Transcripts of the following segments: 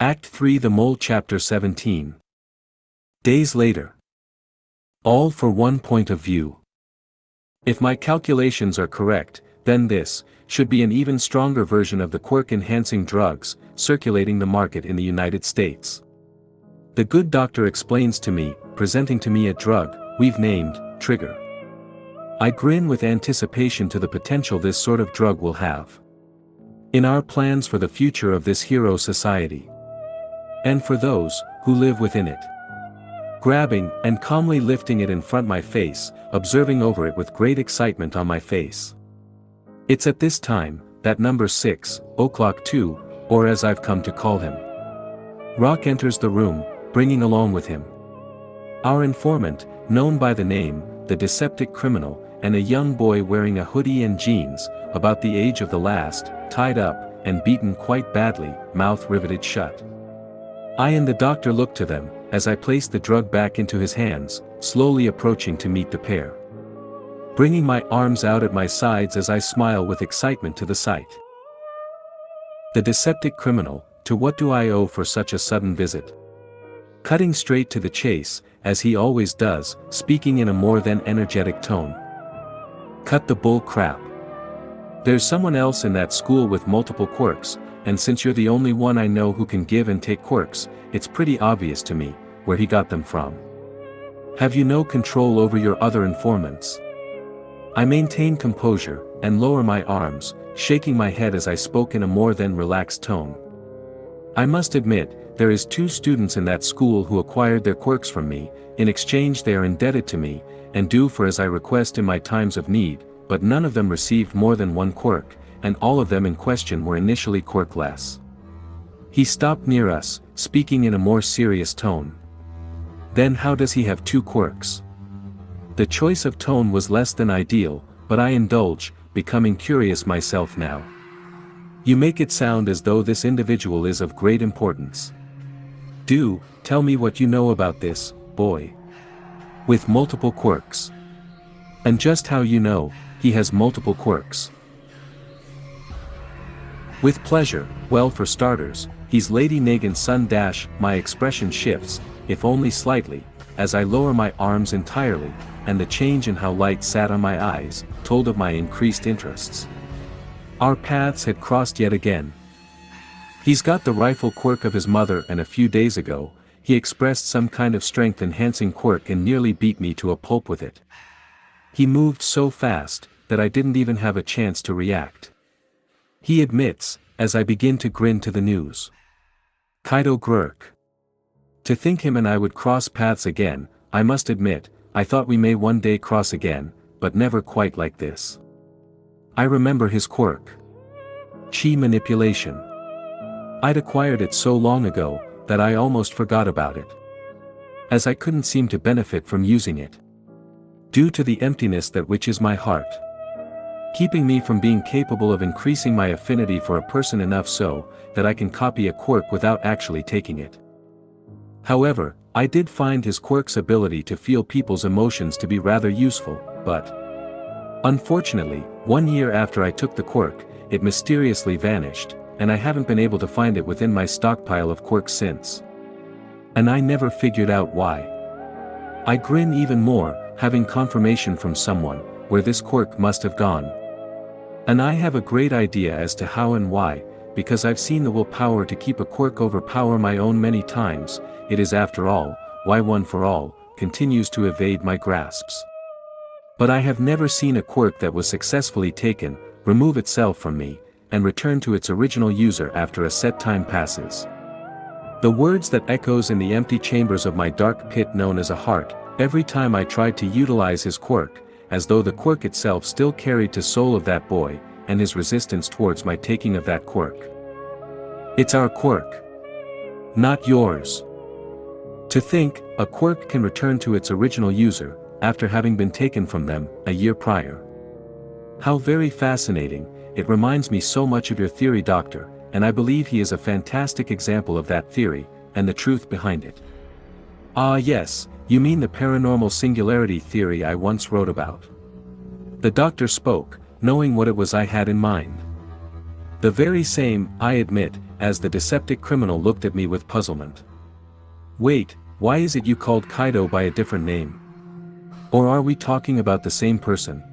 Act 3 The Mole Chapter 17. Days later. All for one point of view. If my calculations are correct, then this should be an even stronger version of the quirk-enhancing drugs circulating the market in the United States. The good doctor explains to me, presenting to me a drug we've named Trigger. I grin with anticipation to the potential this sort of drug will have in our plans for the future of this hero society, and for those who live within it. Grabbing and calmly lifting it in front my face, observing over it with great excitement on my face. It's at this time that number 6 o'clock 2, or as I've come to call him, Rock enters the room, bringing along with him our informant, known by the name the Deceptic Criminal, and a young boy wearing a hoodie and jeans, about the age of the last, tied up and beaten quite badly, mouth riveted shut. I and the doctor look to them as I place the drug back into his hands, slowly approaching to meet the pair, bringing my arms out at my sides as I smile with excitement to the sight. The Deceptic Criminal, to what do I owe for such a sudden visit? Cutting straight to the chase, as he always does, speaking in a more than energetic tone. Cut the bull crap. There's someone else in that school with multiple quirks, and since you're the only one I know who can give and take quirks, it's pretty obvious to me where he got them from. Have you no control over your other informants? I maintain composure, and lower my arms, shaking my head as I spoke in a more than relaxed tone. I must admit, there is 2 students in that school who acquired their quirks from me. In exchange they are indebted to me, and do for as I request in my times of need, but none of them received more than 1 quirk, and all of them in question were initially quirkless. He stopped near us, speaking in a more serious tone. Then how does he have 2 quirks? The choice of tone was less than ideal, but I indulge, becoming curious myself now. You make it sound as though this individual is of great importance. Do tell me what you know about this boy with multiple quirks. And just how you know he has multiple quirks. With pleasure. Well, for starters, he's Lady Nagant's son. My expression shifts, if only slightly, as I lower my arms entirely, and the change in how light sat on my eyes told of my increased interests. Our paths had crossed yet again. He's got the rifle quirk of his mother, and a few days ago, he expressed some kind of strength-enhancing quirk and nearly beat me to a pulp with it. He moved so fast that I didn't even have a chance to react. He admits, as I begin to grin to the news. Kaido Quirk. To think him and I would cross paths again, I must admit, I thought we may one day cross again, but never quite like this. I remember his quirk. Chi manipulation. I'd acquired it so long ago, that I almost forgot about it, as I couldn't seem to benefit from using it, due to the emptiness that which is my heart, keeping me from being capable of increasing my affinity for a person enough so that I can copy a quirk without actually taking it. However, I did find his quirk's ability to feel people's emotions to be rather useful, but unfortunately, 1 year after I took the quirk, it mysteriously vanished, and I haven't been able to find it within my stockpile of quirks since. And I never figured out why. I grin even more, having confirmation from someone where this quirk must have gone. And I have a great idea as to how and why, because I've seen the willpower to keep a quirk overpower my own many times. It is, after all, why One for All continues to evade my grasps. But I have never seen a quirk that was successfully taken, remove itself from me, and return to its original user after a set time passes. The words that echoes in the empty chambers of my dark pit known as a heart, every time I tried to utilize his quirk, as though the quirk itself still carried the soul of that boy, and his resistance towards my taking of that quirk. It's our quirk, not yours. To think, a quirk can return to its original user, after having been taken from them, a year prior. How very fascinating. It reminds me so much of your theory, Doctor, and I believe he is a fantastic example of that theory, and the truth behind it. Ah yes, you mean the paranormal singularity theory I once wrote about. The doctor spoke, knowing what it was I had in mind. The very same, I admit, as the deceptive criminal looked at me with puzzlement. Wait, why is it you called Kaido by a different name? Or are we talking about the same person?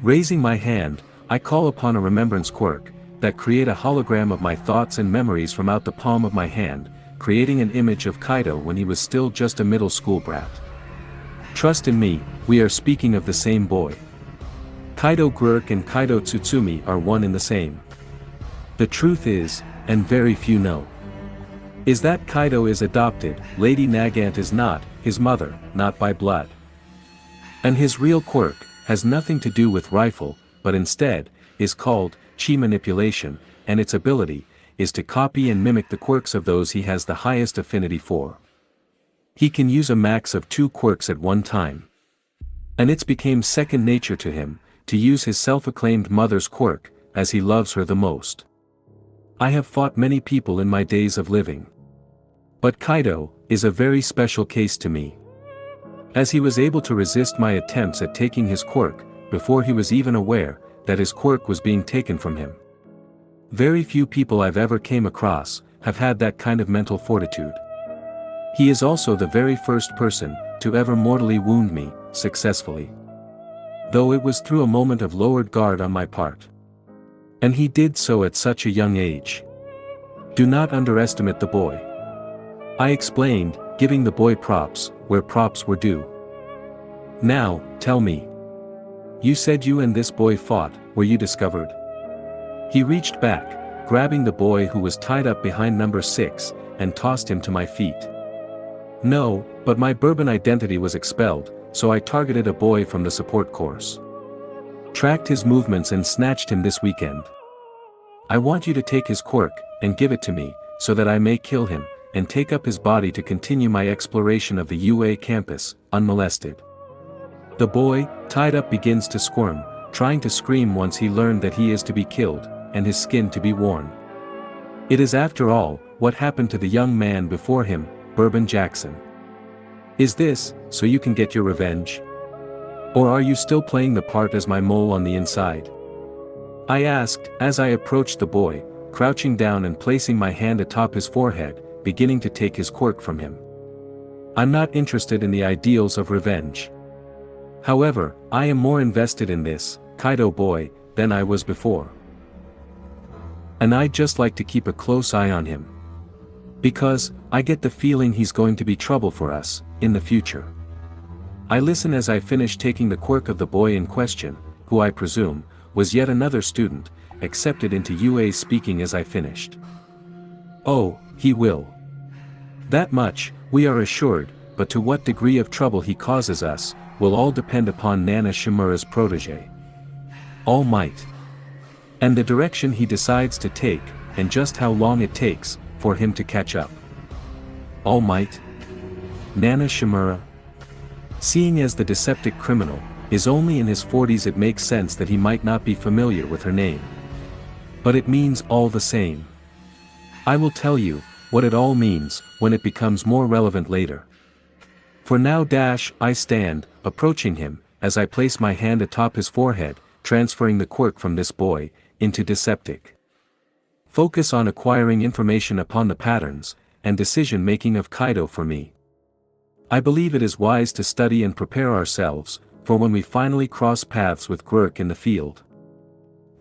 Raising my hand, I call upon a remembrance quirk, that create a hologram of my thoughts and memories from out the palm of my hand, creating an image of Kaido when he was still just a middle school brat. Trust in me, we are speaking of the same boy. Kaido Quirk and Kaina Tsutsumi are one and the same. The truth is, and very few know, is that Kaido is adopted, Lady Nagant is not, his mother, not by blood. And his real quirk, has nothing to do with rifle, but instead, is called, chi manipulation, and its ability, is to copy and mimic the quirks of those he has the highest affinity for. He can use a max of 2 quirks at one time. And it's became second nature to him, to use his self-acclaimed mother's quirk, as he loves her the most. I have fought many people in my days of living. But Kaido, is a very special case to me. As he was able to resist my attempts at taking his quirk, before he was even aware, that his quirk was being taken from him. Very few people I've ever came across, have had that kind of mental fortitude. He is also the very first person, to ever mortally wound me, successfully. Though it was through a moment of lowered guard on my part. And he did so at such a young age. Do not underestimate the boy. I explained, giving the boy props, where props were due. Now, tell me. You said you and this boy fought, were you discovered? He reached back, grabbing the boy who was tied up behind number 6, and tossed him to my feet. No, but my bourbon identity was expelled, so I targeted a boy from the support course. Tracked his movements and snatched him this weekend. I want you to take his quirk, and give it to me, so that I may kill him, and take up his body to continue my exploration of the UA campus, unmolested. The boy, tied up, begins to squirm, trying to scream once he learned that he is to be killed, and his skin to be worn. It is after all, what happened to the young man before him, Bourbon Jackson. Is this, so you can get your revenge? Or are you still playing the part as my mole on the inside? I asked, as I approached the boy, crouching down and placing my hand atop his forehead, beginning to take his quirk from him. I'm not interested in the ideals of revenge. However, I am more invested in this, Kaido boy, than I was before. And I'd just like to keep a close eye on him. Because, I get the feeling he's going to be trouble for us, in the future. I listen as I finish taking the quirk of the boy in question, who I presume, was yet another student, accepted into UA, speaking as I finished. Oh, he will. That much, we are assured, but to what degree of trouble he causes us, will all depend upon Nana Shimura's protege. All Might. And the direction he decides to take, and just how long it takes, for him to catch up. All Might? Nana Shimura? Seeing as the deceptive criminal, is only in his 40s, it makes sense that he might not be familiar with her name. But it means all the same. I will tell you, what it all means, when it becomes more relevant later. For now I stand, approaching him, as I place my hand atop his forehead, transferring the quirk from this boy, into Deceptic. Focus on acquiring information upon the patterns, and decision-making of Kaido for me. I believe it is wise to study and prepare ourselves, for when we finally cross paths with Quirk in the field.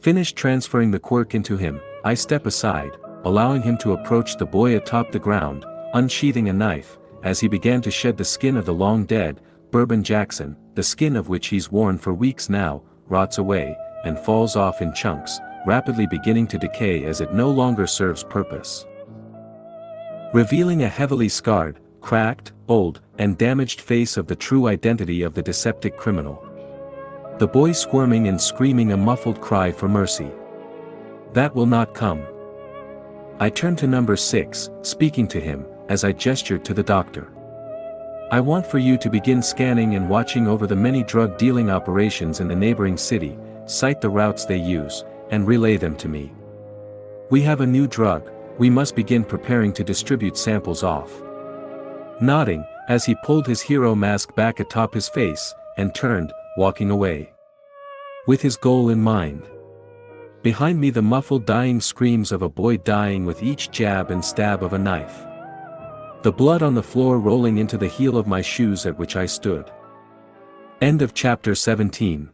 Finished transferring the quirk into him, I step aside, allowing him to approach the boy atop the ground, unsheathing a knife, as he began to shed the skin of the long-dead, Bourbon Jackson, the skin of which he's worn for weeks now, rots away, and falls off in chunks, rapidly beginning to decay as it no longer serves purpose. Revealing a heavily scarred, cracked, old, and damaged face of the true identity of the deceptive criminal. The boy squirming and screaming a muffled cry for mercy. That will not come. I turned to number 6, speaking to him, as I gestured to the doctor. I want for you to begin scanning and watching over the many drug-dealing operations in the neighboring city, cite the routes they use, and relay them to me. We have a new drug, we must begin preparing to distribute samples off. Nodding, as he pulled his hero mask back atop his face, and turned, walking away. With his goal in mind. Behind me the muffled dying screams of a boy dying with each jab and stab of a knife. The blood on the floor rolling into the heel of my shoes at which I stood. End of chapter 17.